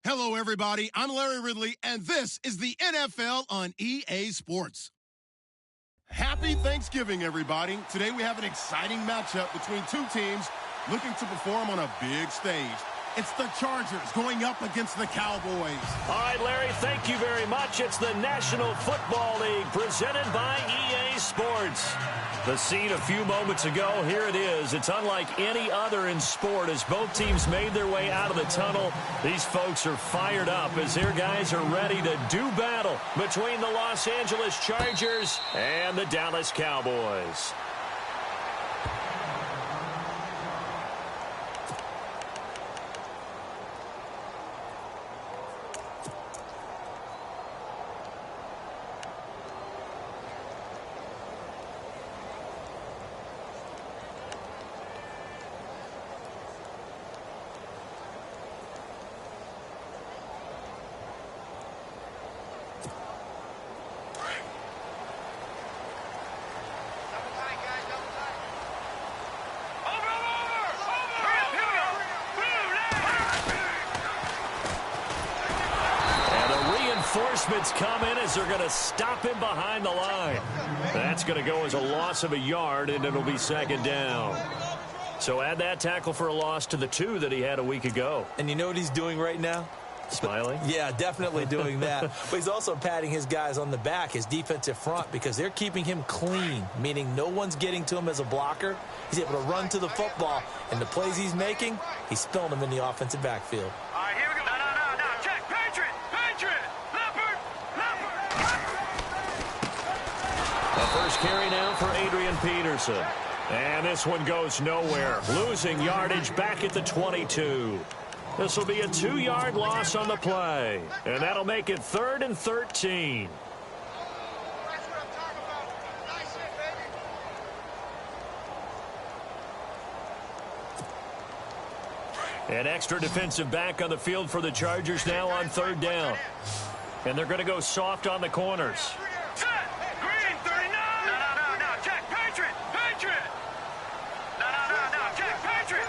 Hello, everybody. I'm Larry Ridley, and this is the NFL on EA Sports. Happy Thanksgiving, everybody. Today we have an exciting matchup between two teams looking to perform on a big stage. It's the Chargers going up against the Cowboys. All right, Larry, thank you very much. It's the National Football League presented by EA Sports. The scene a few moments ago, here it is. It's unlike any other in sport as both teams made their way out of the tunnel. These folks are fired up as their guys are ready to do battle between the Los Angeles Chargers and the Dallas Cowboys. Reinforcements come in as they're going to stop him behind the line. That's going to go as a loss of a yard, and it'll be second down. So add that tackle for a loss to the 2 that he had a week ago. And you know what he's doing right now? Smiling? Yeah, definitely doing that. But he's also patting his guys on the back, his defensive front, because they're keeping him clean, meaning no one's getting to him as a blocker. He's able to run to the football, and the plays he's making, he's spilling them in the offensive backfield. All right, here we go. No. Check. Patriot. Leopard. The first carry now for Adrian Peterson. And this one goes nowhere. Losing yardage back at the 22. This will be a 2-yard loss on the play. And that'll make it 3rd and 13. That's what I'm talking about. Nice hit, baby. An extra defensive back on the field for the Chargers now on 3rd down. And they're going to go soft on the corners. Set. Green, 39. No. Check. Patriot. No. Check. Patriot.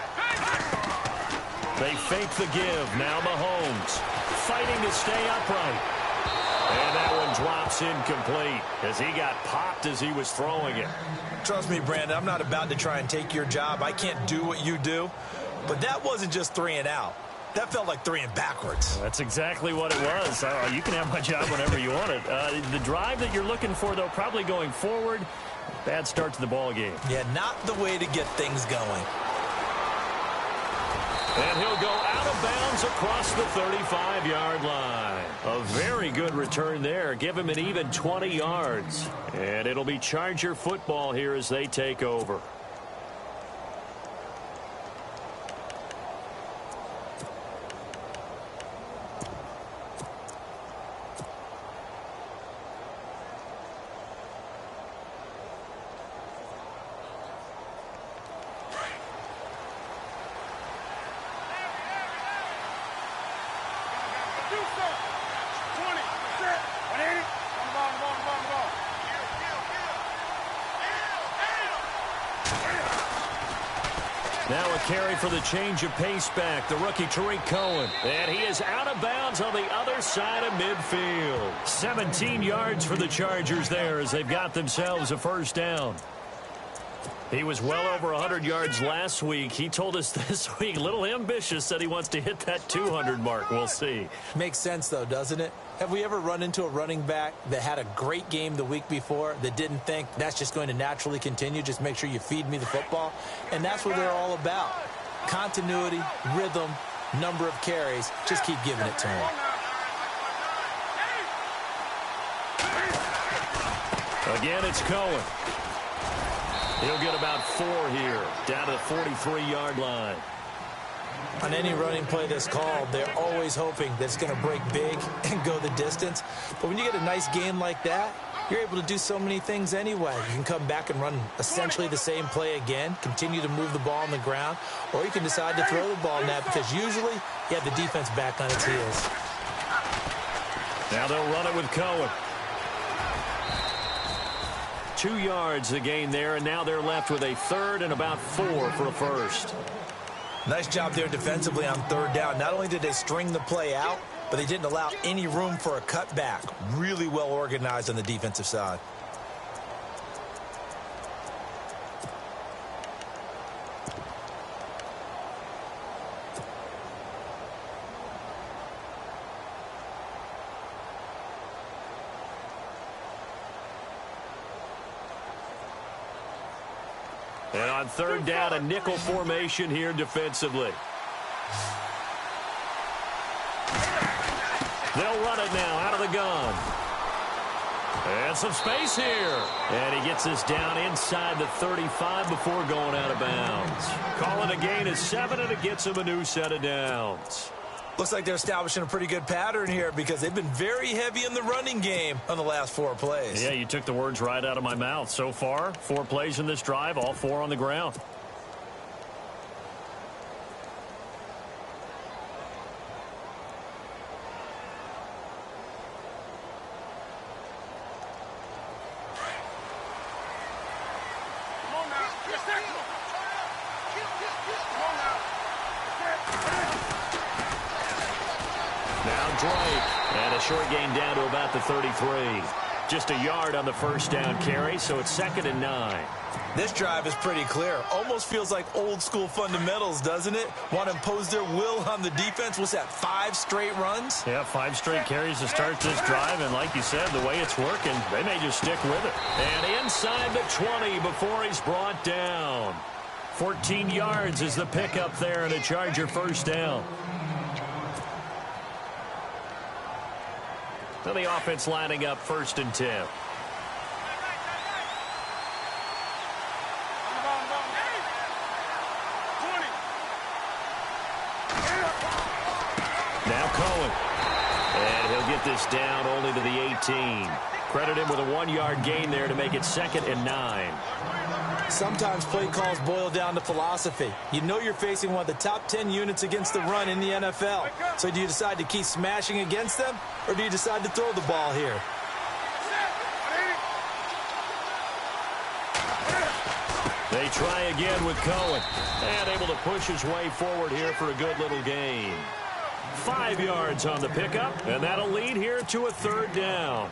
They fake the give. Now Mahomes fighting to stay upright. And that one drops incomplete as he got popped as he was throwing it. Trust me, Brandon, I'm not about to try and take your job. I can't do what you do. But that wasn't just 3 and out. That felt like 3 and backwards. That's exactly what it was. You can have my job whenever you want it. The drive that you're looking for, though, probably going forward. Bad start to the ball game. Yeah, not the way to get things going. And he'll go out of bounds across the 35-yard line. A very good return there. Give him an even 20 yards. And it'll be Charger football here as they take over. Now a carry for the change of pace back, the rookie Tariq Cohen. And he is out of bounds on the other side of midfield. 17 yards for the Chargers there as they've got themselves a first down. He was well over 100 yards last week. He told us this week, a little ambitious, said he wants to hit that 200 mark. We'll see. Makes sense, though, doesn't it? Have we ever run into a running back that had a great game the week before that didn't think that's just going to naturally continue? Just make sure you feed me the football. And that's what they're all about. Continuity, rhythm, number of carries. Just keep giving it to him. Again, it's Cohen. He'll get about 4 here, down to the 43-yard line. On any running play that's called, they're always hoping that it's going to break big and go the distance. But when you get a nice game like that, you're able to do so many things anyway. You can come back and run essentially the same play again, continue to move the ball on the ground, or you can decide to throw the ball now because usually you have the defense back on its heels. Now they'll run it with Cohen. 2 yards the gain there, and now they're left with a 3rd and about 4 for a first. Nice job there defensively on third down. Not only did they string the play out, but they didn't allow any room for a cutback. Really well organized on the defensive side. And on third down, a nickel formation here defensively. They'll run it now out of the gun. And some space here. And he gets this down inside the 35 before going out of bounds. Calling a gain of 7, and it gets him a new set of downs. Looks like they're establishing a pretty good pattern here because they've been very heavy in the running game on the last 4 plays. Yeah, you took the words right out of my mouth. So far, 4 plays in this drive, all 4 on the ground. And a short gain down to about the 33. Just a yard on the first down carry, so it's 2nd and 9. This drive is pretty clear. Almost feels like old school fundamentals, doesn't it? Want to impose their will on the defense. What's that, 5 straight runs? Yeah, 5 straight carries to start this drive, and like you said, the way it's working, they may just stick with it. And inside the 20 before he's brought down. 14 yards is the pickup there, and a Charger first down. So the offense lining up 1st and 10. Now Cohen. And he'll get this down only to the 18. Credit him with a 1-yard gain there to make it 2nd and 9. Sometimes play calls boil down to philosophy. You know you're facing one of the top 10 units against the run in the NFL. So do you decide to keep smashing against them, or do you decide to throw the ball here? They try again with Cohen. And able to push his way forward here for a good little gain. 5 yards on the pickup, and that'll lead here to a 3rd down.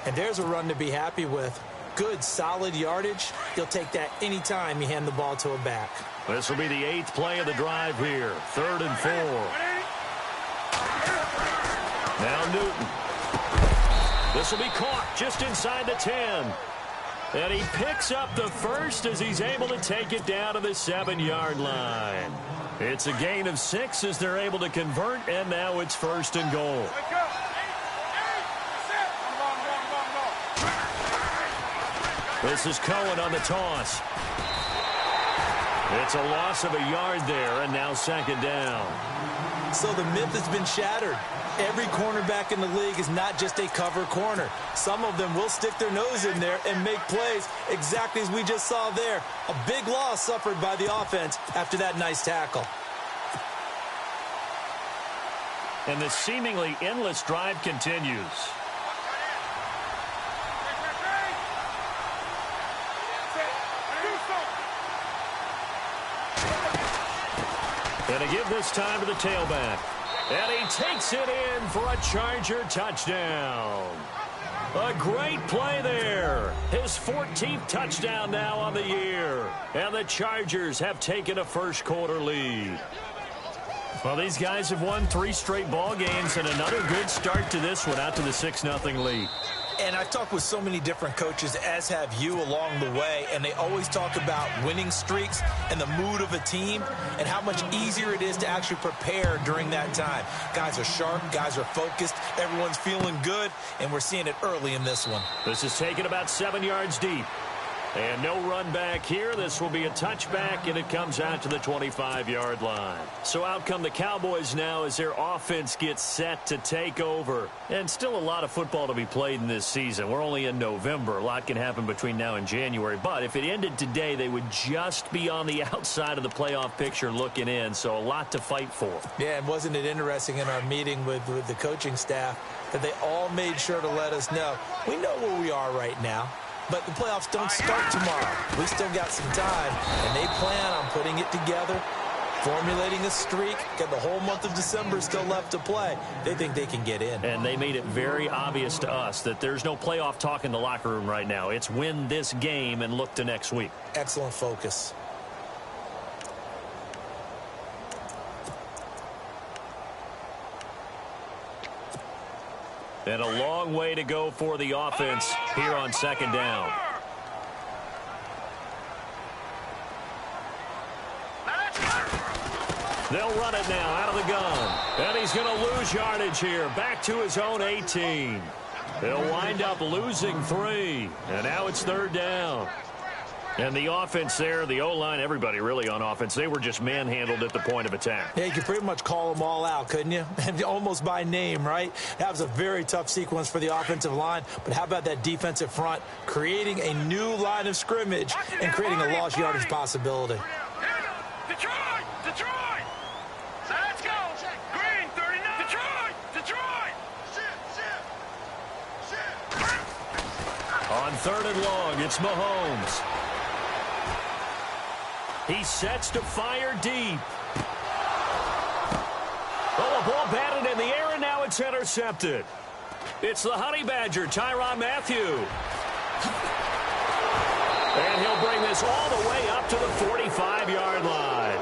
And there's a run to be happy with. Good, solid yardage. He'll take that anytime you hand the ball to a back. This will be the 8th play of the drive here. 3rd and 4. Now Newton. This will be caught just inside the 10. And he picks up the first as he's able to take it down to the 7-yard line. It's a gain of 6 as they're able to convert, and now it's 1st and goal. This is Cohen on the toss. It's a loss of a yard there, and now 2nd down. So the myth has been shattered. Every cornerback in the league is not just a cover corner. Some of them will stick their nose in there and make plays exactly as we just saw there. A big loss suffered by the offense after that nice tackle. And the seemingly endless drive continues. And a give this time to the tailback. And he takes it in for a Charger touchdown. A great play there. His 14th touchdown now on the year. And the Chargers have taken a first-quarter lead. Well, these guys have won 3 straight ball games, and another good start to this one out to the 6-0 lead. And I've talked with so many different coaches, as have you along the way, and they always talk about winning streaks and the mood of a team and how much easier it is to actually prepare during that time. Guys are sharp, guys are focused, everyone's feeling good, and we're seeing it early in this one. This is taken about 7 yards deep. And no run back here. This will be a touchback, and it comes out to the 25-yard line. So out come the Cowboys now as their offense gets set to take over. And still a lot of football to be played in this season. We're only in November. A lot can happen between now and January. But if it ended today, they would just be on the outside of the playoff picture looking in. So a lot to fight for. Yeah, and wasn't it interesting in our meeting with the coaching staff that they all made sure to let us know, we know where we are right now. But the playoffs don't start tomorrow. We still got some time, and they plan on putting it together formulating a streak, got the whole month of December still left to play. They think they can get in. And they made it very obvious to us that there's no playoff talk in the locker room right now. It's win this game and look to next week. Excellent focus. And a long way to go for the offense here on second down. They'll run it now out of the gun. And he's going to lose yardage here. Back to his own 18. They'll wind up losing 3. And now it's third down. And the offense there, the O-line, everybody really on offense, they were just manhandled at the point of attack. Yeah, you could pretty much call them all out, couldn't you? Almost by name, right? That was a very tough sequence for the offensive line. But how about that defensive front creating a new line of scrimmage and creating a lost yardage possibility? Detroit! Detroit! Let's go! Green, 39! Detroit! Detroit! On third and long, it's Mahomes. He sets to fire deep. Oh, a ball batted in the air, and now it's intercepted. It's the Honey Badger, Tyrann Mathieu. And he'll bring this all the way up to the 45-yard line.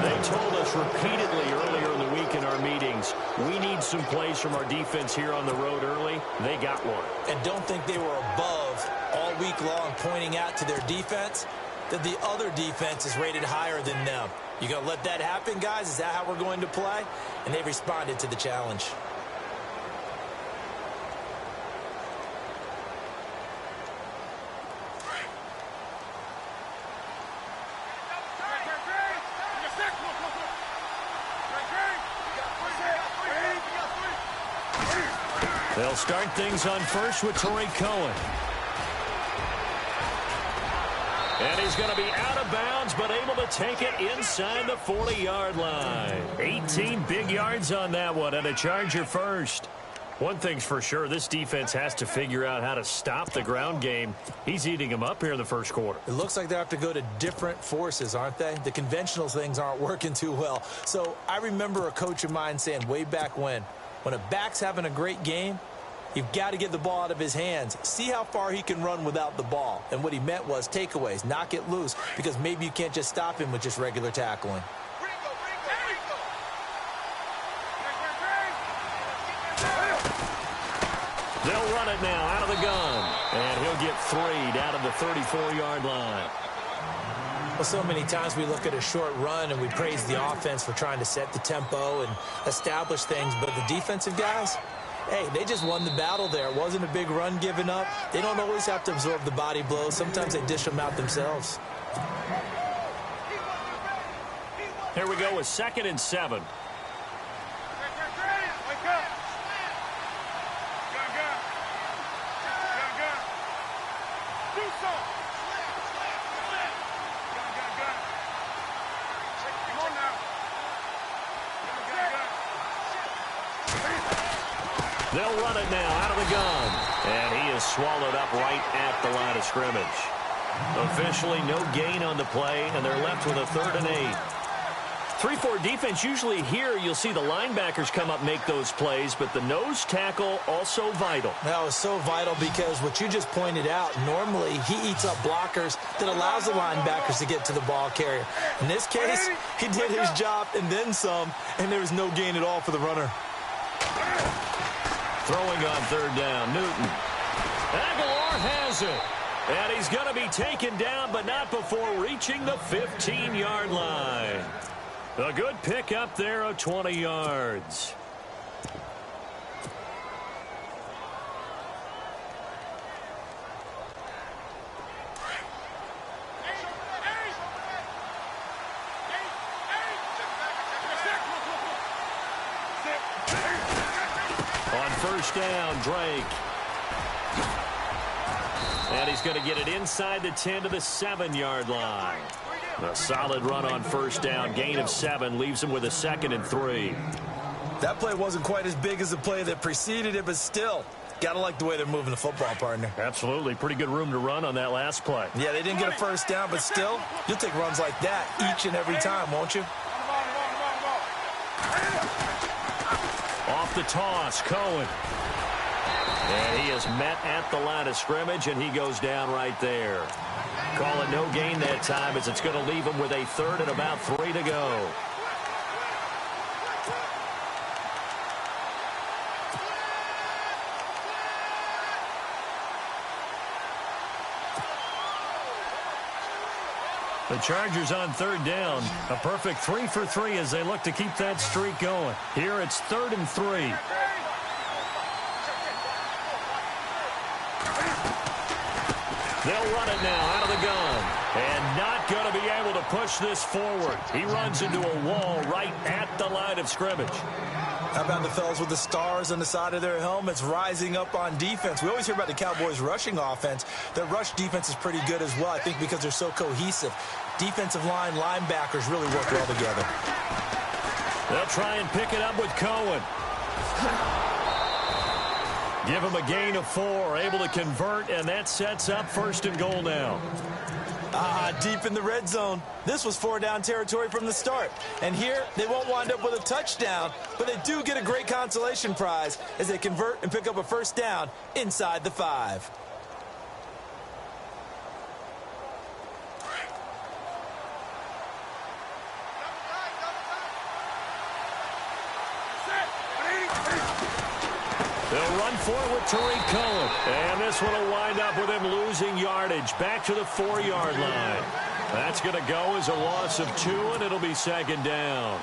They told us repeatedly earlier in the week in our meetings, we need some plays from our defense here on the road early. They got one. And don't think they were above all week long pointing out to their defense that the other defense is rated higher than them. You going to let that happen, guys? Is that how we're going to play? And they responded to the challenge. They'll start things on first with Tariq Cohen. And he's going to be out of bounds, but able to take it inside the 40-yard line. 18 big yards on that one, and a Charger first. One thing's for sure, this defense has to figure out how to stop the ground game. He's eating them up here in the first quarter. It looks like they have to go to different forces, aren't they? The conventional things aren't working too well. So I remember a coach of mine saying way back when a back's having a great game, you've got to get the ball out of his hands. See how far he can run without the ball. And what he meant was takeaways, knock it loose, because maybe you can't just stop him with just regular tackling. They'll run it now out of the gun. And he'll get 3 down to the 34-yard line. Well, so many times we look at a short run and we praise the offense for trying to set the tempo and establish things. But the defensive guys, hey, they just won the battle there. It wasn't a big run given up. They don't always have to absorb the body blows. Sometimes they dish them out themselves. Here we go with 2nd and 7. They'll run it now out of the gun. And he is swallowed up right at the line of scrimmage. Officially no gain on the play, and they're left with a 3rd and 8. 3-4 defense, usually here you'll see the linebackers come up make those plays, but the nose tackle also vital. That was so vital because what you just pointed out, normally he eats up blockers that allows the linebackers to get to the ball carrier. In this case, he did his job and then some, and there was no gain at all for the runner. Throwing on 3rd down, Newton. Aguilar has it. And he's going to be taken down, but not before reaching the 15-yard line. A good pick up there of 20 yards. On 1st down, Drake. And he's going to get it inside the 10 to the 7-yard line. A solid run on 1st down. Gain of 7 leaves him with a 2nd and 3. That play wasn't quite as big as the play that preceded it, but still, Gotta like the way they're moving the football, partner. Absolutely. Pretty good room to run on that last play. Yeah, they didn't get a first down, but still, you'll take runs like that each and every time, won't you? Off the toss, Cohen. And he is met at the line of scrimmage, and he goes down right there. Call it no gain that time, as it's going to leave him with a third and about 3 to go. The Chargers on third down. A perfect 3 for 3 as they look to keep that streak going. Here it's 3rd and 3. They'll run it now out of the gun. And not going to be able to push this forward. He runs into a wall right at the line of scrimmage. How about the fellas with the stars on the side of their helmets rising up on defense? We always hear about the Cowboys' rushing offense. Their rush defense is pretty good as well, I think, because they're so cohesive. Defensive line, linebackers really work well together. They'll try and pick it up with Cohen. Give him a gain of 4, able to convert, and that sets up 1st and goal now. Deep in the red zone. This was 4-down territory from the start. And here, they won't wind up with a touchdown, but they do get a great consolation prize as they convert and pick up a 1st down inside the 5. They'll run for it with Tariq Cohen. And this one will wind up with him losing yardage back to the 4-yard line. That's going to go as a loss of 2, and it'll be 2nd down.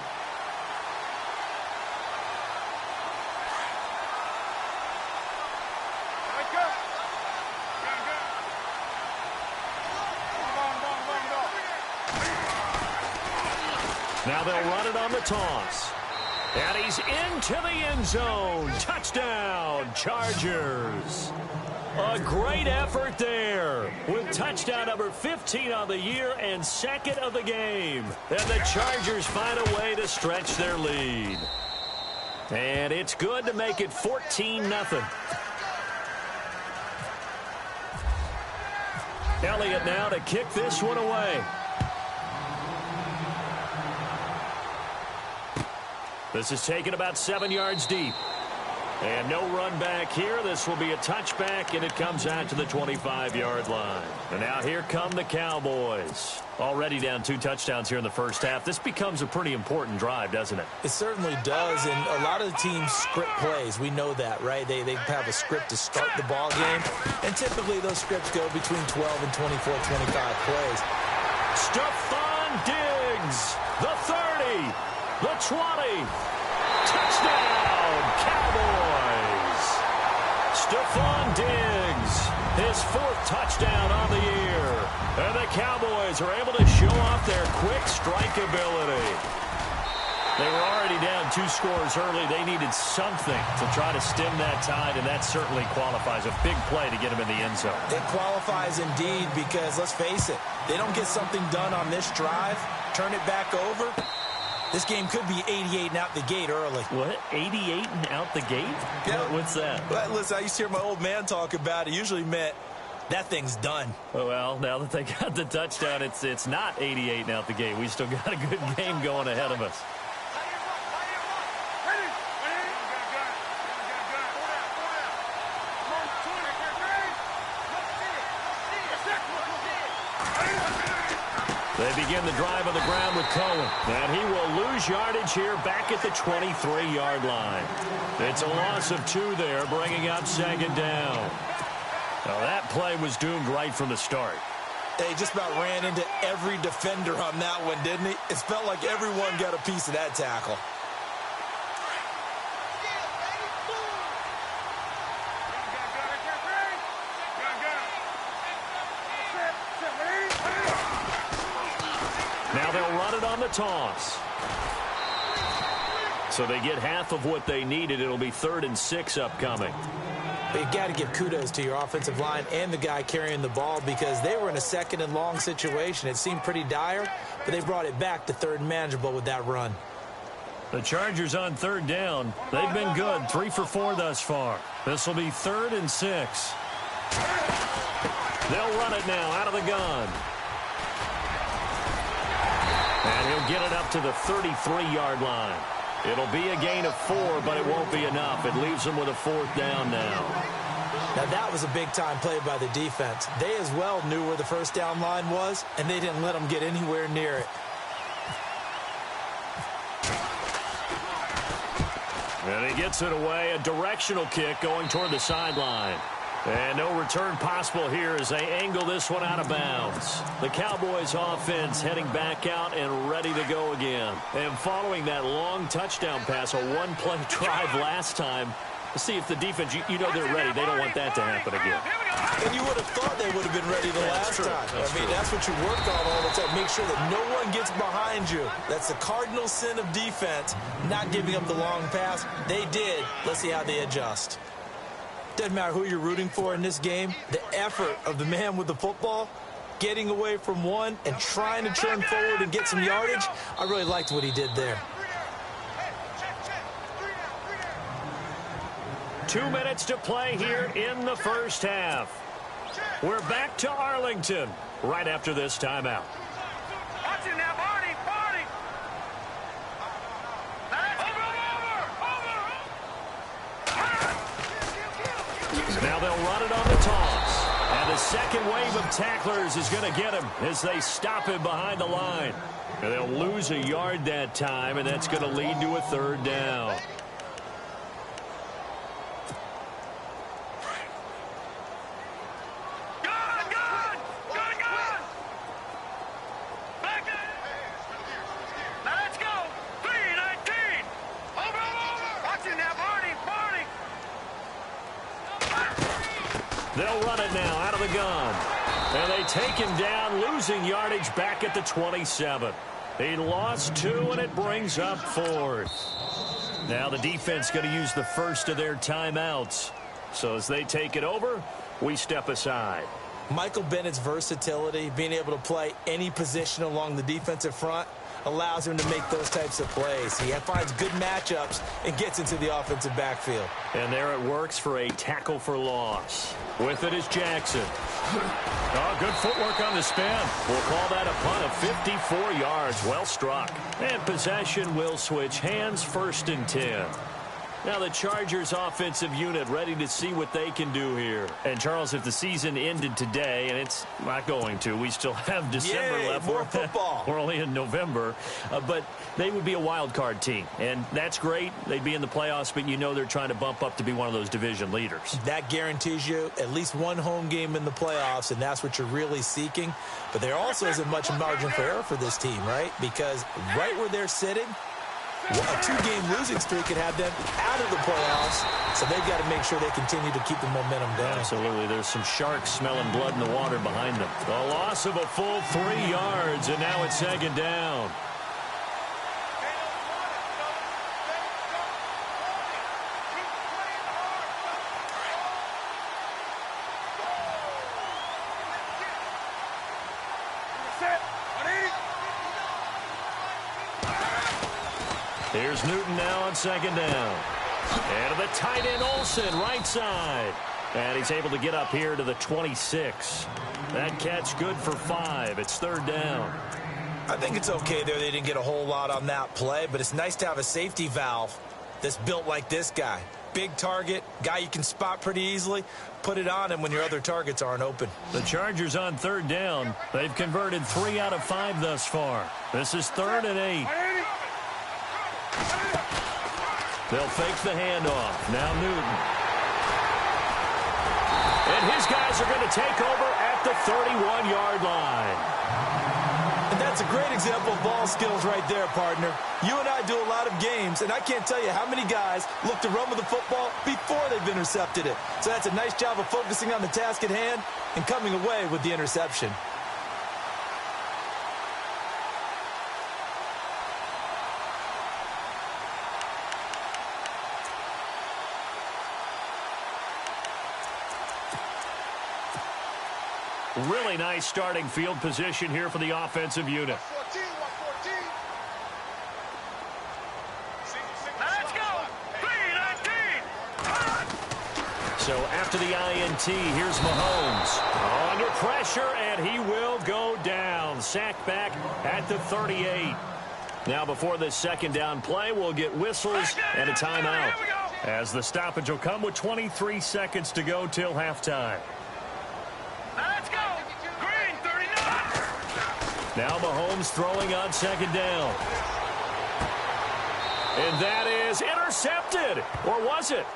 Now they'll run it on the toss. And he's into the end zone. Touchdown, Chargers. A great effort there with touchdown number 15 on the year and 2nd of the game. And the Chargers find a way to stretch their lead. And it's good to make it 14-0. Elliott now to kick this one away. This is taken about 7 yards deep. And no run back here. This will be a touchback, and it comes out to the 25-yard line. And now here come the Cowboys. Already down 2 touchdowns here in the first half. This becomes a pretty important drive, doesn't it? It certainly does, and a lot of the teams script plays. We know that, right? They have a script to start the ball game, and typically those scripts go between 12 and 24, 25 plays. Stephon Diggs, the 30. The 20. Touchdown, Cowboys. Stephon Diggs, his 4th touchdown on the year. And the Cowboys are able to show off their quick strike ability. They were already down 2 scores early. They needed something to try to stem that tide, and that certainly qualifies. A big play to get him in the end zone. It qualifies indeed because, let's face it, they don't get something done on this drive, turn it back over. This game could be 88 and out the gate early. What? 88 and out the gate? Yeah. What's that? Well, listen, I used to hear my old man talk about it. Usually meant that thing's done. Well, now that they got the touchdown, it's not 88 and out the gate. We still got a good game going ahead of us. They begin the drive on the ground with Cohen. And he will lose yardage here back at the 23-yard line. It's a loss of 2 there, bringing up 2nd down. Now that play was doomed right from the start. He just about ran into every defender on that one, didn't he? It felt like everyone got a piece of that tackle. Now they'll run it on the toss. So they get half of what they needed. It'll be 3rd and 6 upcoming. You've got to give kudos to your offensive line and the guy carrying the ball because they were in a 2nd and long situation. It seemed pretty dire, but they brought it back to 3rd and manageable with that run. The Chargers on third down. They've been good, 3 for 4 thus far. This will be 3rd and 6. They'll run it now out of the gun. And he'll get it up to the 33-yard line. It'll be a gain of 4, but it won't be enough. It leaves them with a 4th down now. Now, that was a big-time play by the defense. They as well knew where the first down line was, and they didn't let them get anywhere near it. And he gets it away. A directional kick going toward the sideline. And no return possible here as they angle this one out of bounds. The Cowboys offense heading back out and ready to go again. And following that long touchdown pass, a one-play drive last time, to see if the defense, you know they're ready. They don't want that to happen again. And you would have thought they would have been ready the last time. That's what you work on all the time. Make sure that no one gets behind you. That's the cardinal sin of defense, not giving up the long pass. They did. Let's see how they adjust. Doesn't matter who you're rooting for in this game. The effort of the man with the football, getting away from one and trying to turn forward and get some yardage, I really liked what he did there. 2 minutes to play here in the first half. We're back to Arlington right after this timeout. Watch it now, Barney, Barney. Now they'll run it on the toss. And the second wave of tacklers is going to get him as they stop him behind the line. And they'll lose a yard that time, and that's going to lead to a 3rd down. They'll run it now out of the gun. And they take him down, losing yardage back at the 27. He lost 2, and it brings up 4th. Now the defense going to use the first of their timeouts. So as they take it over, we step aside. Michael Bennett's versatility, being able to play any position along the defensive front, allows him to make those types of plays. He finds good matchups and gets into the offensive backfield. And there it works for a tackle for loss. With it is Jackson. Oh, good footwork on the spin. We'll call that a punt of 54 yards. Well struck. And possession will switch hands, 1st and 10. Now the Chargers offensive unit ready to see what they can do here. And Charles, if the season ended today, and it's not going to, we still have December left. More football. We're only in November. But they would be a wild card team. And that's great. They'd be in the playoffs, but you know they're trying to bump up to be one of those division leaders. That guarantees you at least one home game in the playoffs, and that's what you're really seeking. But there also isn't much margin for error for this team, right? Because right where they're sitting, a 2-game losing streak could have them out of the playoffs, so they've got to make sure they continue to keep the momentum going. Absolutely. There's some sharks smelling blood in the water behind them. A loss of a full 3 yards, and now it's 2nd down. Here's Newton now on 2nd down. And to the tight end, Olsen, right side. And he's able to get up here to the 26. That catch good for 5. It's 3rd down. I think it's okay there. They didn't get a whole lot on that play, but it's nice to have a safety valve that's built like this guy. Big target, guy you can spot pretty easily. Put it on him when your other targets aren't open. The Chargers on 3rd down. They've converted 3 out of 5 thus far. This is 3rd and 8. They'll fake the handoff. Now Newton. And his guys are going to take over at the 31-yard line. And that's a great example of ball skills right there, partner. You and I do a lot of games, and I can't tell you how many guys look to run with the football before they've intercepted it. So that's a nice job of focusing on the task at hand and coming away with the interception. Really nice starting field position here for the offensive unit. 114, 114. So after the INT, here's Mahomes. Under pressure, and he will go down. Sacked back at the 38. Now before this second down play, we'll get whistles and a timeout, as the stoppage will come with 23 seconds to go till halftime. Let's go. Green 39. Now Mahomes throwing on second down. And that is intercepted. Or was it?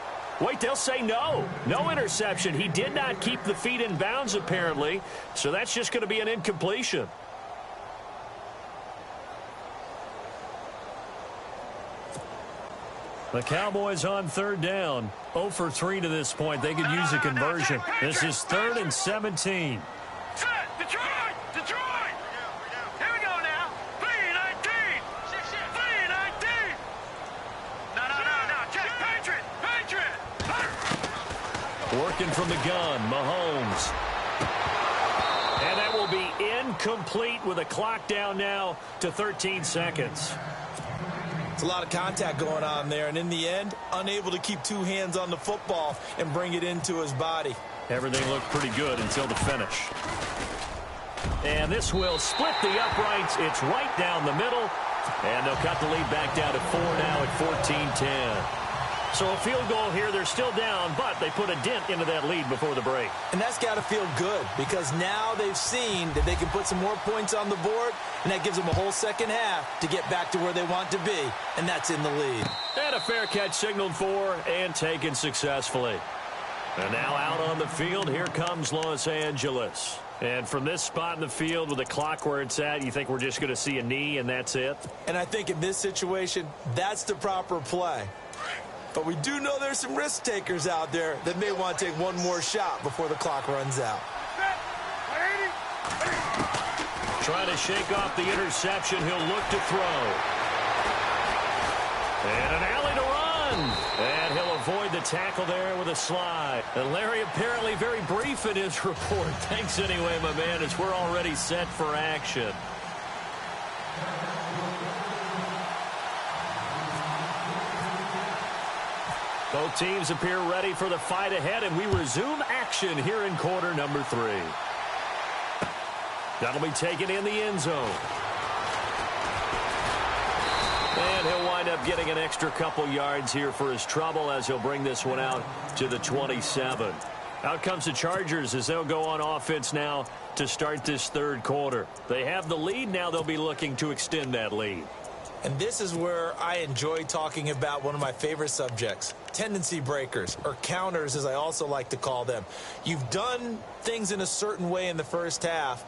Wait, they'll say no. No interception. He did not keep the feet in bounds, apparently. So that's just going to be an incompletion. The Cowboys on third down. 0 for 3 to this point. They could use a conversion. This is 3rd and 17. Set. Detroit. Detroit. Here we go now. 3-19. 3-19. No. Check. Patriot. Working from the gun. Mahomes. And that will be incomplete with a clock down now to 13 seconds. It's a lot of contact going on there, and in the end, unable to keep two hands on the football and bring it into his body. Everything looked pretty good until the finish. And this will split the uprights. It's right down the middle, and they'll cut the lead back down to 4 now at 14-10. So a field goal here. They're still down, but they put a dent into that lead before the break. And that's got to feel good, because now they've seen that they can put some more points on the board, and that gives them a whole second half to get back to where they want to be, and that's in the lead. And a fair catch signaled for and taken successfully. And now out on the field, here comes Los Angeles. And from this spot in the field with the clock where it's at, you think we're just going to see a knee and that's it? And I think in this situation, that's the proper play. But we do know there's some risk takers out there that may want to take one more shot before the clock runs out. Trying to shake off the interception. He'll look to throw. And an alley to run. And he'll avoid the tackle there with a slide. And Larry apparently very brief in his report. Thanks anyway, my man, as we're already set for action. Both teams appear ready for the fight ahead, and we resume action here in quarter number 3. That'll be taken in the end zone. And he'll wind up getting an extra couple yards here for his trouble as he'll bring this one out to the 27. Out comes the Chargers as they'll go on offense now to start this third quarter. They have the lead. Now they'll be looking to extend that lead. And this is where I enjoy talking about one of my favorite subjects, tendency breakers, or counters as I also like to call them. You've done things in a certain way in the first half,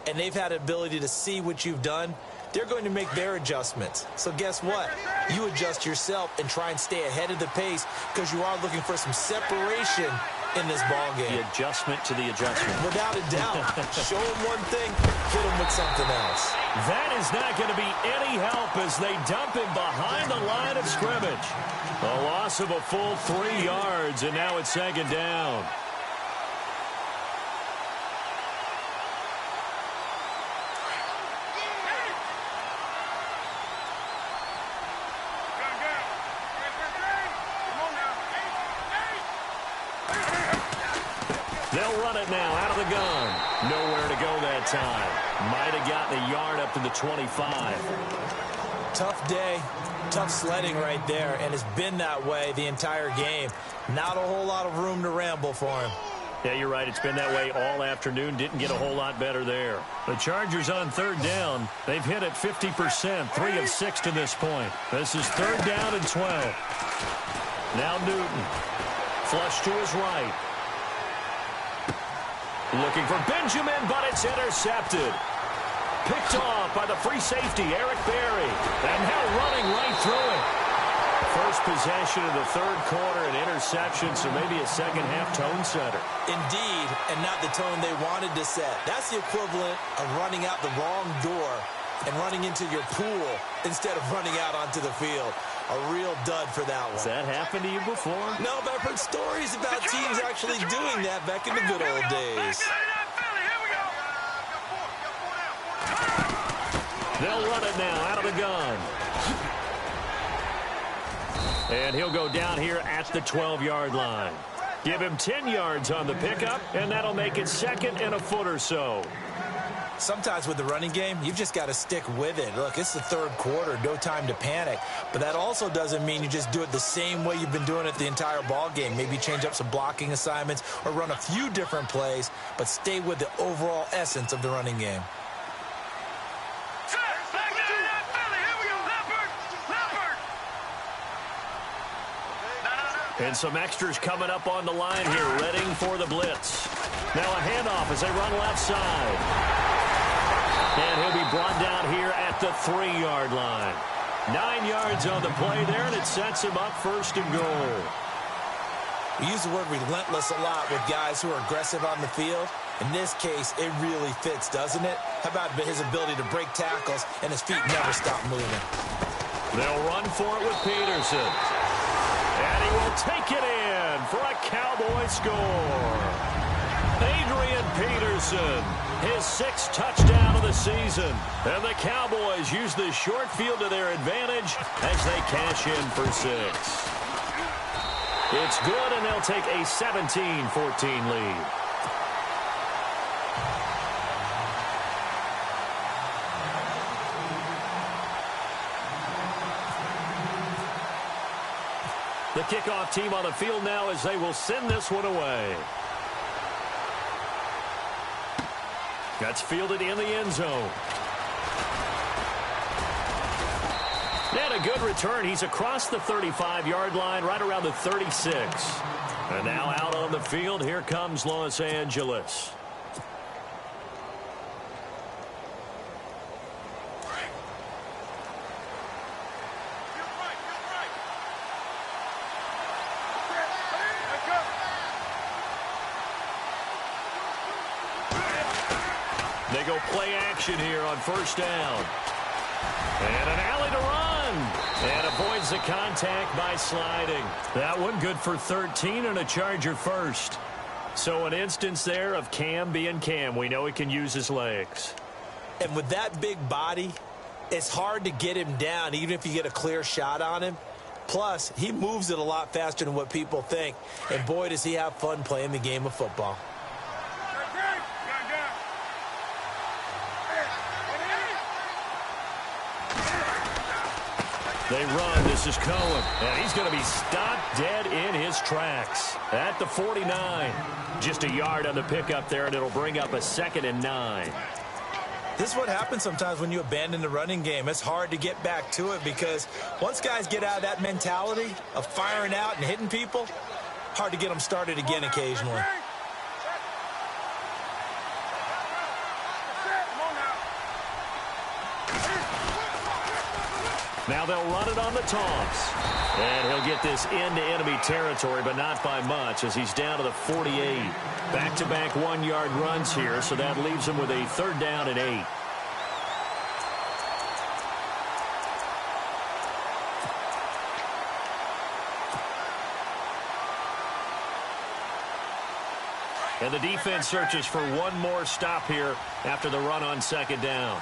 and they've had the ability to see what you've done. They're going to make their adjustments. So guess what? You adjust yourself and try and stay ahead of the pace, because you are looking for some separation in this ball game. The adjustment to the adjustment. Without a doubt. Show them one thing, hit them with something else. That is not going to be any help as they dump him behind the line of scrimmage. A loss of a full 3 yards, and now it's second down. They'll run it now out of the gun. Nowhere to go that time. Might have gotten a yard up to the 25. Tough day, tough sledding right there, and it's been that way the entire game. Not a whole lot of room to ramble for him. Yeah, you're right. It's been that way all afternoon. Didn't get a whole lot better there. The Chargers on third down. They've hit it 50%, 3 of 6 to this point. This is third down and 12. Now Newton. Flush to his right. Looking for Benjamin, but it's intercepted. Picked off by the free safety, Eric Berry. And now running right through it. First possession of the third quarter, an interception, so maybe a second-half tone setter. Indeed, and not the tone they wanted to set. That's the equivalent of running out the wrong door and running into your pool instead of running out onto the field. A real dud for that one. Has that happened to you before? No, but I've heard stories about teams actually doing that back in the good old days. They'll run it now out of the gun. And he'll go down here at the 12-yard line. Give him 10 yards on the pickup, and that'll make it second and a foot or so. Sometimes with the running game, you've just got to stick with it. Look, it's the third quarter, no time to panic. But that also doesn't mean you just do it the same way you've been doing it the entire ball game. Maybe change up some blocking assignments or run a few different plays, but stay with the overall essence of the running game. And some extras coming up on the line here, readying for the blitz. Now a handoff as they run left side. And he'll be brought down here at the 3-yard line. 9 yards on the play there, and it sets him up first and goal. We use the word relentless a lot with guys who are aggressive on the field. In this case, it really fits, doesn't it? How about his ability to break tackles and his feet never stop moving? They'll run for it with Peterson. And he will take it in for a Cowboy score. Adrian Peterson, his 6th touchdown of the season. And the Cowboys use the short field to their advantage as they cash in for 6. It's good, and they'll take a 17-14 lead. The kickoff team on the field now as they will send this one away. That's fielded in the end zone. And a good return. He's across the 35-yard line, right around the 36. And now out on the field, here comes Los Angeles. They go play action here on first down. And an alley to run. And avoids the contact by sliding. That one good for 13 and a Charger first. So an instance there of Cam being Cam. We know he can use his legs. And with that big body, it's hard to get him down even if you get a clear shot on him. Plus, he moves it a lot faster than what people think. And boy, does he have fun playing the game of football. They run. This is Cohen. And he's going to be stopped dead in his tracks at the 49. Just a yard on the pickup there, and it'll bring up a 2nd and 9. This is what happens sometimes when you abandon the running game. It's hard to get back to it because once guys get out of that mentality of firing out and hitting people, hard to get them started again occasionally. Now they'll run it on the toss. And he'll get this into enemy territory, but not by much as he's down to the 48. Back-to-back 1-yard runs here, so that leaves him with a 3rd down and 8. And the defense searches for one more stop here after the run on 2nd down.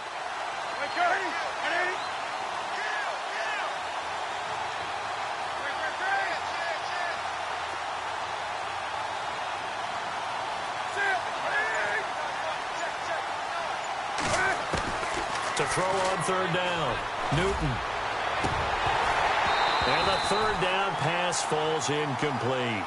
To throw on 3rd down, Newton. And the 3rd down pass falls incomplete.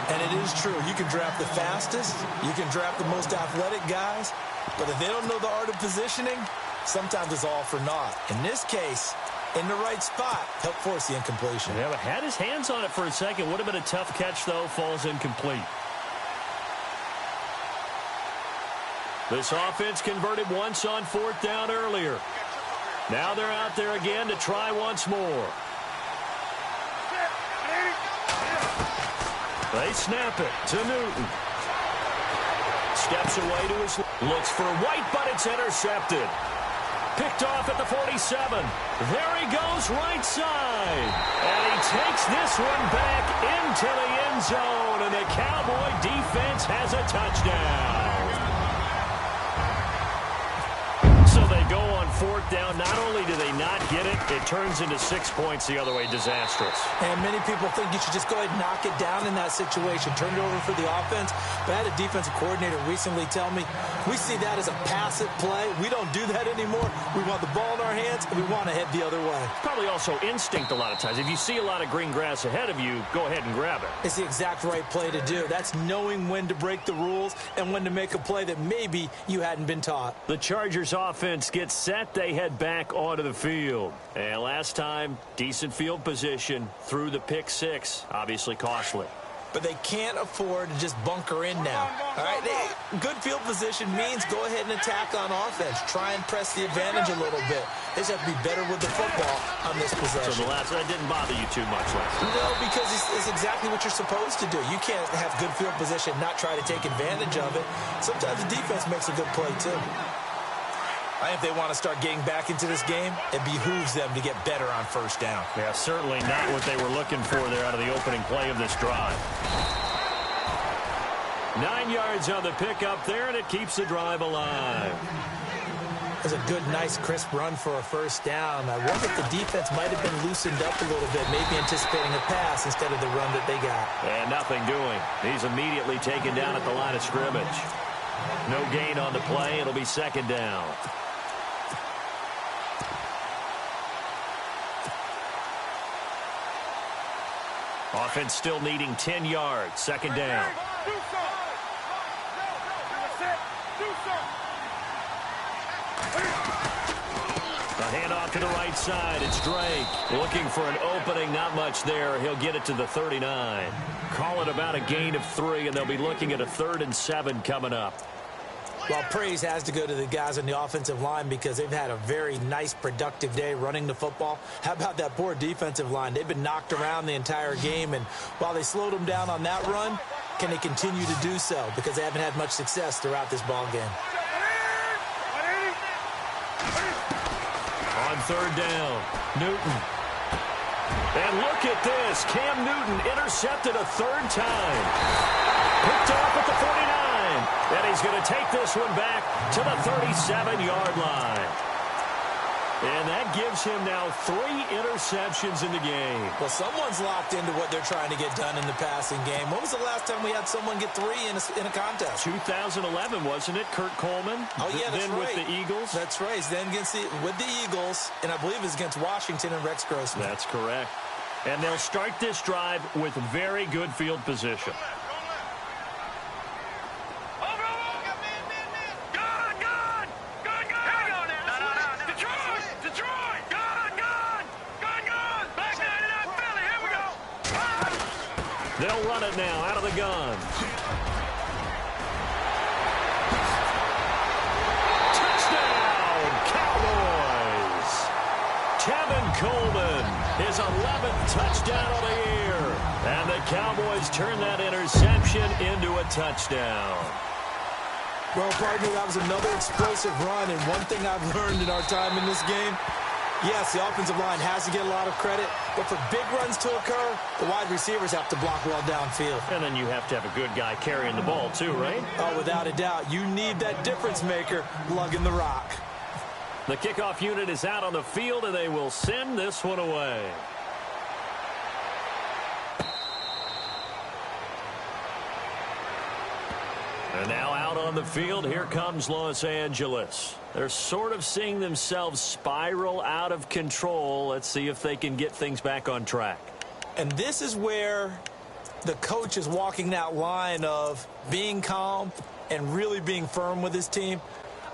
And it is true. You can draft the fastest. You can draft the most athletic guys. But if they don't know the art of positioning, sometimes it's all for naught. In this case, in the right spot, help force the incompletion. Yeah, but had his hands on it for a second. Would have been a tough catch, though. Falls incomplete. This offense converted once on 4th down earlier. Now they're out there again to try once more. They snap it to Newton. Steps away to his looks for White, but it's intercepted. Picked off at the 47. There he goes right side. And he takes this one back into the end zone. And the Cowboy defense has a touchdown. So they go on 4th fourth down, not only do they not get it, it turns into 6 points the other way. Disastrous. And many people think you should just go ahead and knock it down in that situation. Turn it over for the offense. But I had a defensive coordinator recently tell me, we see that as a passive play. We don't do that anymore. We want the ball in our hands, and we want to head the other way. Probably also instinct a lot of times. If you see a lot of green grass ahead of you, go ahead and grab it. It's the exact right play to do. That's knowing when to break the rules and when to make a play that maybe you hadn't been taught. The Chargers offense gets set. They head back onto the field. And last time, decent field position through the pick six. Obviously costly. But they can't afford to just bunker in now. All right, good field position means go ahead and attack on offense. Try and press the advantage a little bit. They just have to be better with the football on this possession. So that didn't bother you too much last time? No, because it's exactly what you're supposed to do. You can't have good field position, not try to take advantage of it. Sometimes the defense makes a good play, too. I think if they want to start getting back into this game, it behooves them to get better on first down. Yeah, certainly not what they were looking for there out of the opening play of this drive. 9 yards on the pickup there, and it keeps the drive alive. It was a good, nice, crisp run for a first down. I wonder if the defense might have been loosened up a little bit, maybe anticipating a pass instead of the run that they got. And nothing doing. He's immediately taken down at the line of scrimmage. No gain on the play. It'll be second down. Offense still needing 10 yards. Second down. The handoff to the right side. It's Drake looking for an opening. Not much there. He'll get it to the 39. Call it about a gain of 3, and they'll be looking at a 3rd and 7 coming up. Well, praise has to go to the guys on the offensive line because they've had a very nice, productive day running the football. How about that poor defensive line? They've been knocked around the entire game, and while they slowed them down on that run, can they continue to do so? Because they haven't had much success throughout this ball game. On third down, Newton. And look at this. Cam Newton intercepted a 3rd time. Picked off at the 49. And he's going to take this one back to the 37-yard line. And that gives him now 3 interceptions in the game. Well, someone's locked into what they're trying to get done in the passing game. When was the last time we had someone get 3 in a contest? 2011, wasn't it? Kurt Coleman? Oh, yeah, that's then right. with the Eagles? That's right. Then with the Eagles, and I believe it's against Washington and Rex Grossman. That's correct. And they'll start this drive with very good field position. They'll run it now out of the gun. Touchdown, Cowboys. Tevin Coleman, his 11th touchdown of the year. And the Cowboys turn that interception into a touchdown. Well, partner, that was another explosive run, and one thing I've learned in our time in this game, yes, the offensive line has to get a lot of credit, but for big runs to occur, the wide receivers have to block well downfield. And then you have to have a good guy carrying the ball too, right? Oh, without a doubt. You need that difference maker lugging the rock. The kickoff unit is out on the field, and they will send this one away. And now out on the field, here comes Los Angeles. They're sort of seeing themselves spiral out of control. Let's see if they can get things back on track. And this is where the coach is walking that line of being calm and really being firm with his team.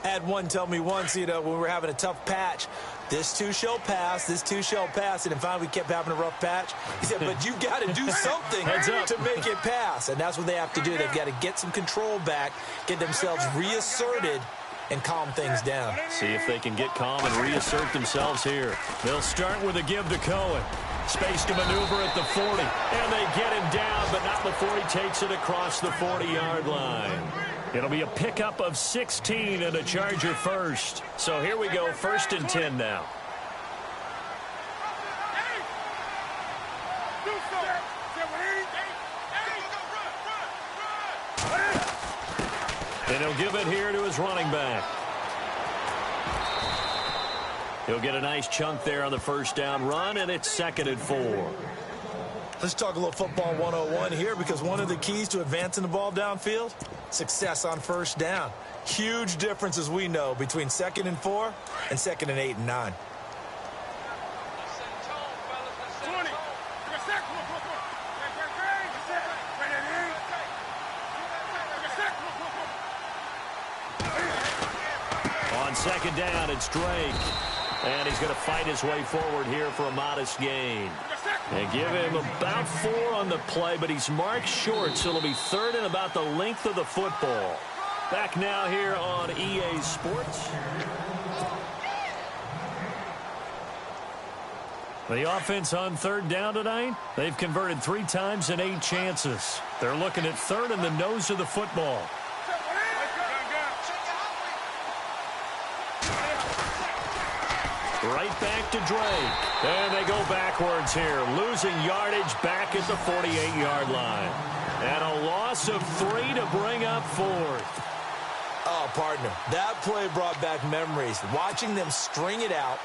I had one tell me once, when we were having a tough patch, this too shall pass, this too shall pass. And then finally we kept having a rough patch. He said, but you've got to do something to make it pass. And that's what they have to do. They've got to get some control back, get themselves reasserted, and calm things down. See if they can get calm and reassert themselves here. They'll start with a give to Cohen. Space to maneuver at the 40. And they get him down, but not before he takes it across the 40-yard line. It'll be a pickup of 16 and a Charger first. So here we go, 1st and 10 now. And he'll give it here to his running back. He'll get a nice chunk there on the first down run, and it's 2nd and 4. Let's talk a little football 101 here, because one of the keys to advancing the ball downfield, success on first down. Huge difference, as we know, between 2nd and 4 and 2nd and 8 and 9. On 2nd down, it's Drake. And he's going to fight his way forward here for a modest gain. And give him about 4 on the play, but he's marked short, so it'll be 3rd and about the length of the football. Back now here on EA Sports. The offense on 3rd down tonight, they've converted 3 times in 8 chances. They're looking at 3rd in the nose of the football. Right back to Drake. And they go backwards here, losing yardage back at the 48-yard line. And a loss of 3 to bring up 4th. Oh, partner, that play brought back memories. Watching them string it out,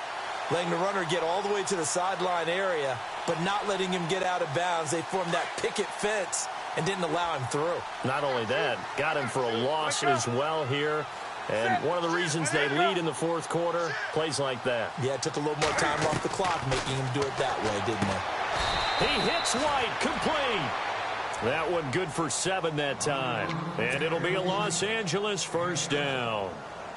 letting the runner get all the way to the sideline area, but not letting him get out of bounds. They formed that picket fence and didn't allow him through. Not only that, got him for a loss as well here. And one of the reasons they lead in the 4th quarter, plays like that. Yeah, it took a little more time off the clock, making him do it that way, didn't it? He hits White, complete. That one good for 7 that time. And it'll be a Los Angeles first down.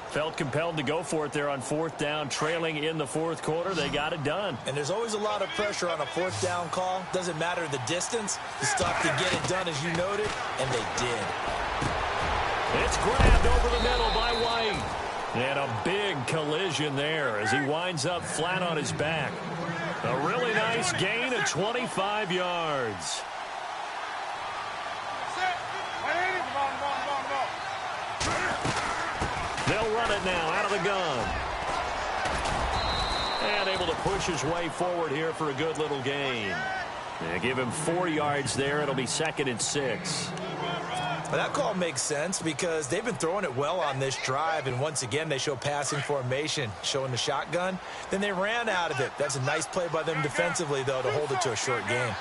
Felt compelled to go for it there on 4th down, trailing in the 4th quarter. They got it done. And there's always a lot of pressure on a 4th down call. Doesn't matter the distance. You stop to get it done, as you noted, and they did. It's grabbed over the middle by White. And a big collision there as he winds up flat on his back. A really nice gain of 25 yards. They'll run it now out of the gun. And able to push his way forward here for a good little gain. They give him 4 yards there. It'll be 2nd and 6. Well, that call makes sense because they've been throwing it well on this drive, and once again they show passing formation, showing the shotgun. Then they ran out of it. That's a nice play by them defensively, though, to hold it to a short game.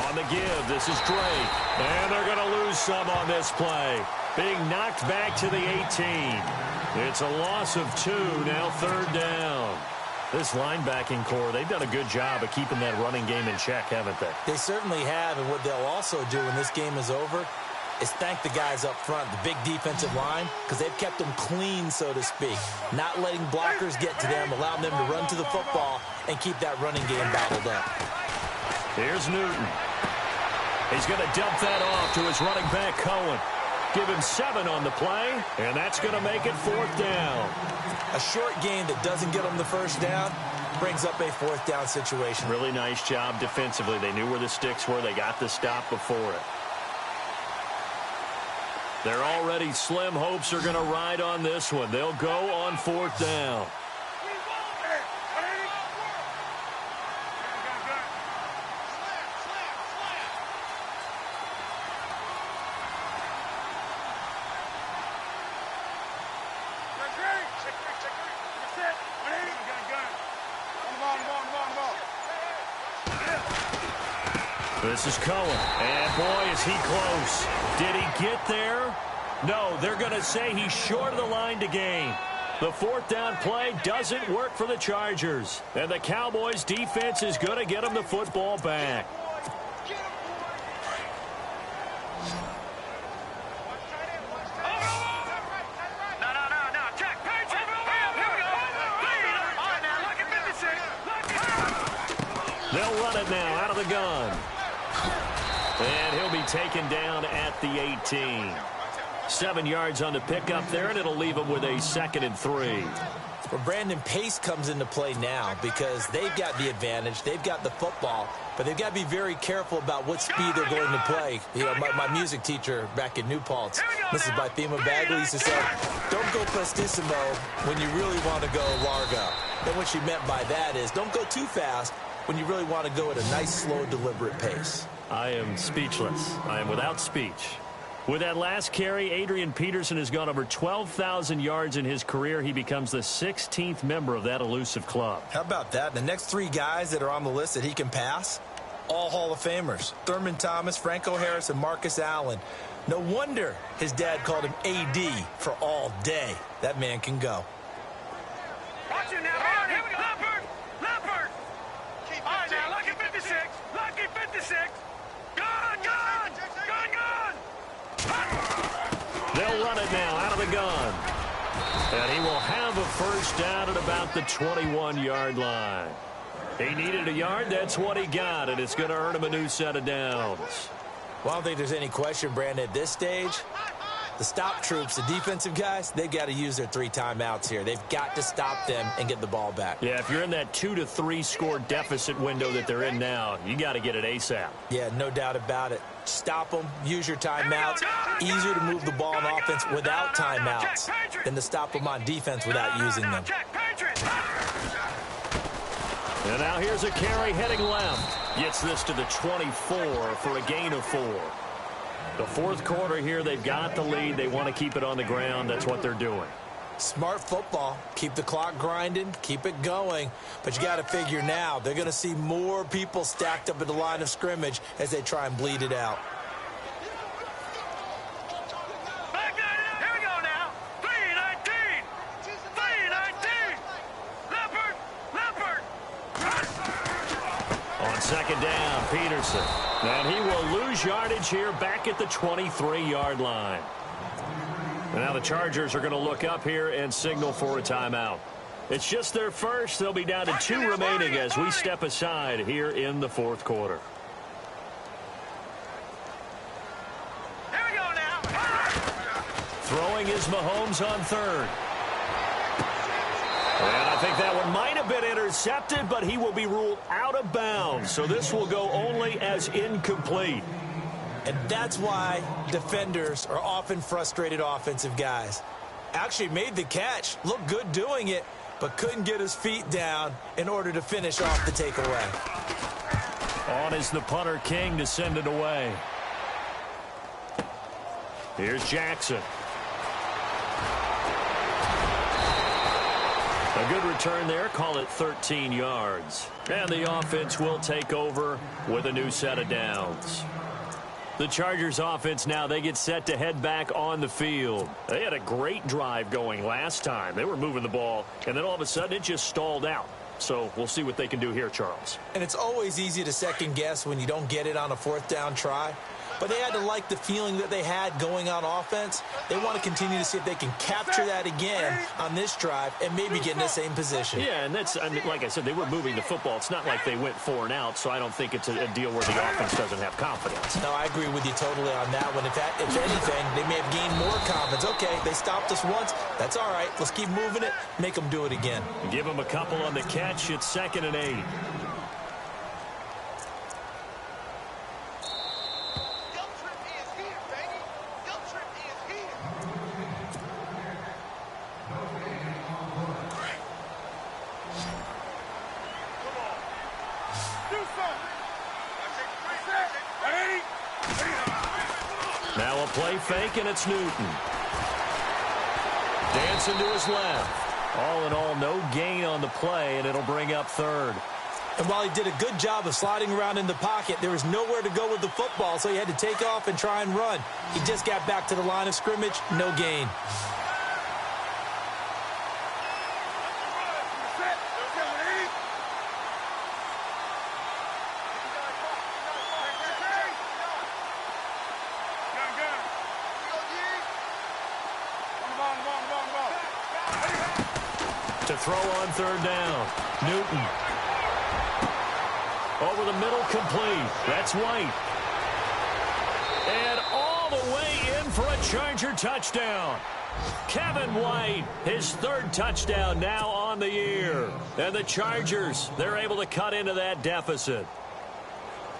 On the give, this is Drake. And they're going to lose some on this play. Being knocked back to the 18. It's a loss of 2, now 3rd down. This linebacking core, they've done a good job of keeping that running game in check, haven't they? They certainly have, and what they'll also do when this game is over is thank the guys up front, the big defensive line, because they've kept them clean, so to speak. Not letting blockers get to them, allowing them to run to the football and keep that running game bottled up. Here's Newton. He's going to dump that off to his running back, Cohen. Give him 7 on the play, and that's going to make it 4th down. A short gain that doesn't get them the first down brings up a 4th down situation. Really nice job defensively. They knew where the sticks were. They got the stop before it. Their already slim hopes are going to ride on this one. They'll go on 4th down. This is Cohen, and boy, is he close. Did he get there? No, they're going to say he's short of the line to gain. The 4th down play doesn't work for the Chargers, and the Cowboys' defense is going to get them the football back. They'll run it now out of the gun. And he'll be taken down at the 18. 7 yards on the pickup there, and it'll leave him with a 2nd and 3. Well, Brandon, pace comes into play now because they've got the advantage. They've got the football, but they've got to be very careful about what speed they're going to play. You know, my music teacher back in New Paltz, Mrs. Bythema Bagley, used to say, don't go prestissimo when you really want to go largo. And what she meant by that is don't go too fast when you really want to go at a nice, slow, deliberate pace. I am speechless. I am without speech. With that last carry, Adrian Peterson has gone over 12,000 yards in his career. He becomes the 16th member of that elusive club. How about that? The next 3 guys that are on the list that he can pass, all Hall of Famers. Thurman Thomas, Franco Harris, and Marcus Allen. No wonder his dad called him AD for all day. That man can go. Watch it now, Barney. Here we go. Leopard. All right, now, lucky 56. Lucky 56. Gun. They'll run it now out of the gun. And he will have a first down at about the 21-yard line. He needed a yard. That's what he got, and it's going to earn him a new set of downs. Well, I don't think there's any question, Brandon, at this stage. The stop troops, the defensive guys, they've got to use their 3 timeouts here. They've got to stop them and get the ball back. Yeah, if you're in that 2 to 3 score deficit window that they're in now, you got to get it ASAP. Yeah, no doubt about it. Stop them, use your timeouts. Easier to move the ball on offense without timeouts than to stop them on defense without using them. And now here's a carry heading left. Gets this to the 24 for a gain of 4. The fourth quarter here, they've got the lead. They want to keep it on the ground. That's what they're doing. Smart football. Keep the clock grinding. Keep it going. But you got to figure now, they're going to see more people stacked up at the line of scrimmage as they try and bleed it out. Here we go now. 3-19. Leopard. On second down, Peterson. And he will lose yardage here back at the 23-yard line. And now the Chargers are going to look up here and signal for a timeout. It's just their first. They'll be down to 2 remaining as we step aside here in the fourth quarter. Here we go now. Throwing is Mahomes on third. And I think that one might have been intercepted, but he will be ruled out of bounds. So this will go only as incomplete. And that's why defenders are often frustrated offensive guys. Actually made the catch, looked good doing it, but couldn't get his feet down in order to finish off the takeaway. On is the punter King to send it away. Here's Jackson. A good return there, call it 13 yards. And the offense will take over with a new set of downs. The Chargers offense now, they get set to head back on the field. They had a great drive going last time. They were moving the ball, and then all of a sudden it just stalled out. So we'll see what they can do here, Charles. And it's always easy to second guess when you don't get it on a 4th down try. But they had to like the feeling that they had going on offense. They want to continue to see if they can capture that again on this drive and maybe get in the same position. Yeah, and that's, I mean, like I said, they were moving the football. It's not like they went 4 and out, so I don't think it's a deal where the offense doesn't have confidence. No, I agree with you totally on that one. If anything, they may have gained more confidence. Okay, they stopped us once. That's all right. Let's keep moving it. Make them do it again. Give them a couple on the catch. It's 2nd and 8. Now a play fake, and it's Newton. Dancing to his left. All in all, no gain on the play, and it'll bring up 3rd. And while he did a good job of sliding around in the pocket, there was nowhere to go with the football, so he had to take off and try and run. He just got back to the line of scrimmage, no gain. To throw on 3rd down. Newton. Over the middle, complete. That's White. And all the way in for a Charger touchdown. Kevin White, his 3rd touchdown now on the year. And the Chargers, they're able to cut into that deficit.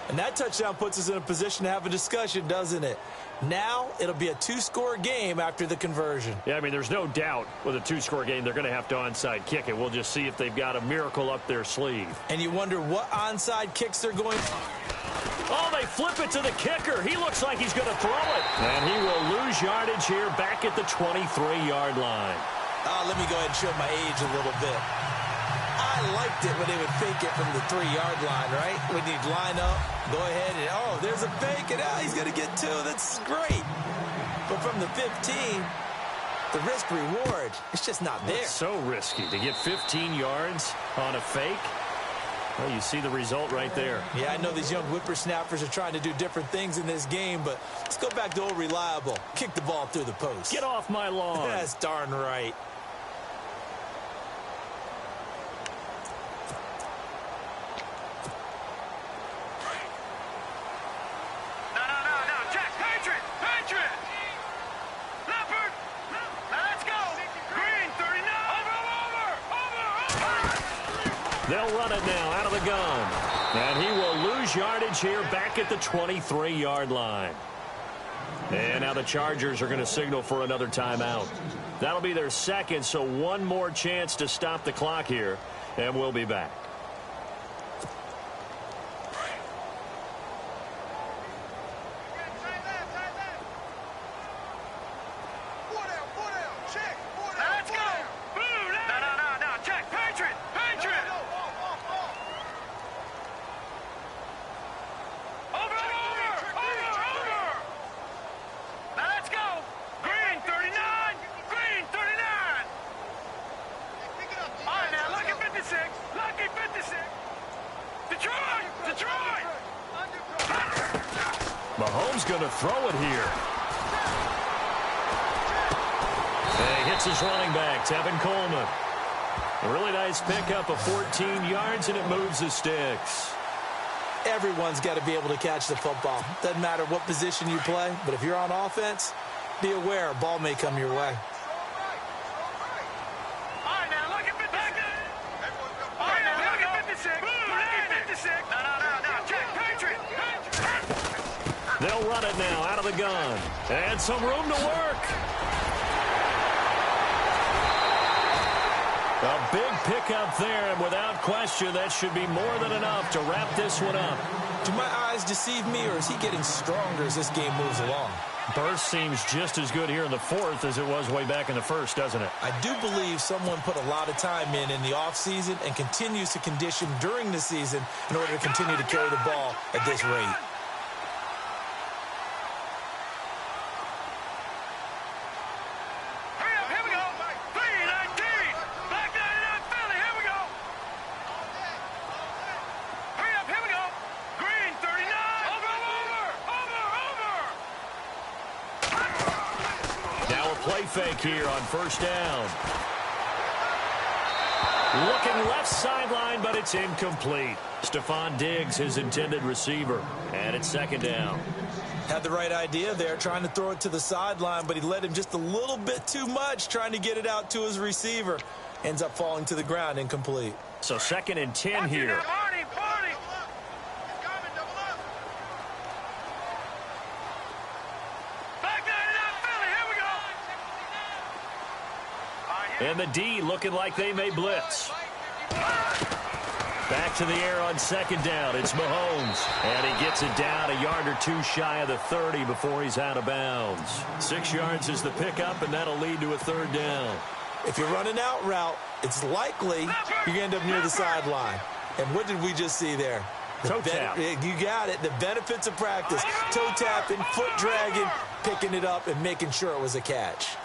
And that touchdown puts us in a position to have a discussion, doesn't it? Now it'll be a 2-score game after the conversion. Yeah, I mean, there's no doubt with a 2-score game, they're going to have to onside kick it. We'll just see if they've got a miracle up their sleeve. And you wonder what onside kicks they're going. Oh, they flip it to the kicker. He looks like he's going to throw it. And he will lose yardage here back at the 23-yard line. Let me go ahead and show my age a little bit. I liked it when they would fake it from the 3-yard line, right? When you'd line up, go ahead and, oh, there's a fake, and he's going to get 2. That's great. But from the 15, the risk-reward, it's just not there. It's so risky to get 15 yards on a fake. Well, you see the result right there. Yeah, I know these young whippersnappers are trying to do different things in this game, but let's go back to old reliable. Kick the ball through the post. Get off my lawn. That's darn right. They'll run it now out of the gun. And he will lose yardage here back at the 23-yard line. And now the Chargers are going to signal for another timeout. That'll be their second, so one more chance to stop the clock here. And we'll be back. Mahomes going to throw it here. And he hits his running back, Tevin Coleman. A really nice pickup of 14 yards, and it moves the sticks. Everyone's got to be able to catch the football. Doesn't matter what position you play, but if you're on offense, be aware a ball may come your way. They'll run it now out of the gun. And some room to work. A big pickup there, and without question, that should be more than enough to wrap this one up. Do my eyes deceive me, or is he getting stronger as this game moves along? Burst seems just as good here in the fourth as it was way back in the first, doesn't it? I do believe someone put a lot of time in the offseason and continues to condition during the season in order to continue to carry the ball at this rate. Fake here on first down. Looking left sideline, but it's incomplete. Stephon Diggs, his intended receiver. And it's second down. Had the right idea there, trying to throw it to the sideline, but he led him just a little bit too much, trying to get it out to his receiver. Ends up falling to the ground, incomplete. So second and 10 here. And the D looking like they may blitz. Back to the air on second down. It's Mahomes. And he gets it down a yard or two shy of the 30 before he's out of bounds. 6 yards is the pickup, and that'll lead to a third down. If you're running out route, it's likely you end up near the sideline. And what did we just see there? Toe tap. You got it. The benefits of practice. Toe tapping, foot dragging, picking it up, and making sure it was a catch.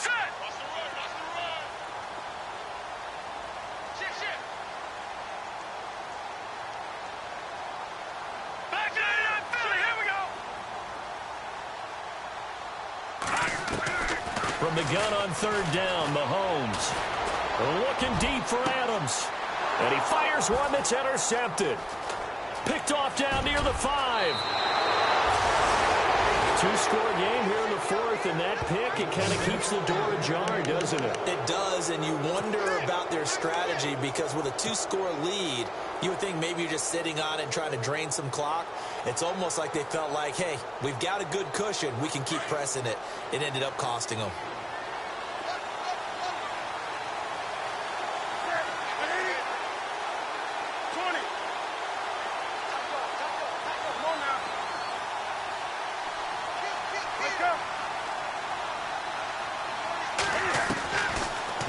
From the gun on third down, Mahomes looking deep for Adams. And he fires one that's intercepted. Picked off down near the 5. Two-score game here in the fourth, and that pick, it kind of keeps the door ajar, doesn't it? It does, and you wonder about their strategy because with a 2-score lead, you would think maybe you're just sitting on it and trying to drain some clock. It's almost like they felt like, hey, we've got a good cushion. We can keep pressing it. It ended up costing them.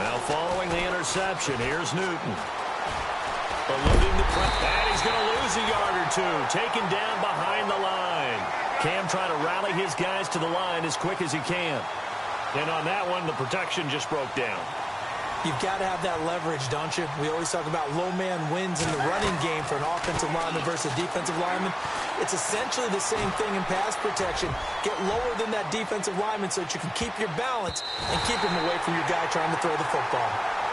Now following the interception, here's Newton. Eluding the press, and he's going to lose a yard or two. Taken down behind the line. Cam trying to rally his guys to the line as quick as he can. And on that one, the protection just broke down. You've got to have that leverage, don't you? We always talk about low man wins in the running game for an offensive lineman versus defensive lineman. It's essentially the same thing in pass protection. Get lower than that defensive lineman so that you can keep your balance and keep him away from your guy trying to throw the football.